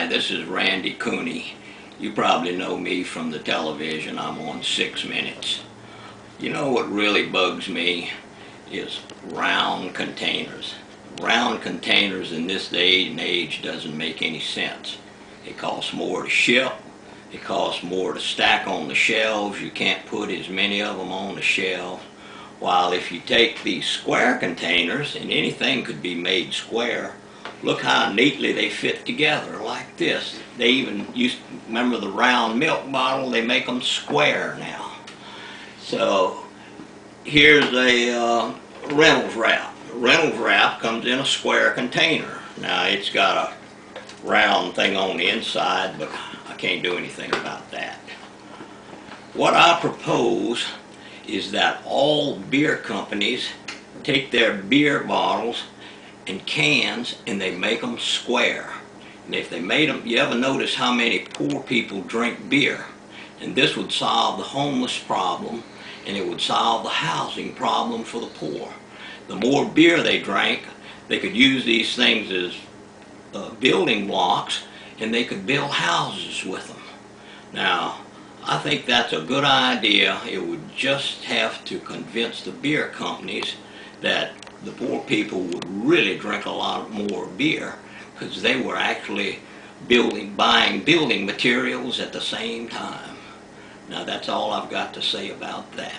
this is Randy Cooney. You probably know me from the television. I'm on 6 Minutes. You know what really bugs me is round containers. Round containers in this day and age doesn't make any sense. It costs more to ship. It costs more to stack on the shelves. You can't put as many of them on the shelf. While if you take these square containers, and anything could be made square, look how neatly they fit together like this. They even used to remember the round milk bottle, they make them square now. So here's a Reynolds wrap. Reynolds wrap comes in a square container. Now it's got a round thing on the inside, but I can't do anything about that. What I propose is that all beer companies take their beer bottles and cans and they make them square. And if they made them, you ever notice how many poor people drink beer? And this would solve the homeless problem, and it would solve the housing problem for the poor. The more beer they drank, they could use these things as building blocks, and they could build houses with them. Now, I think that's a good idea. It would just have to convince the beer companies that the poor people would really drink a lot more beer, because they were actually buying building materials at the same time. Now that's all I've got to say about that.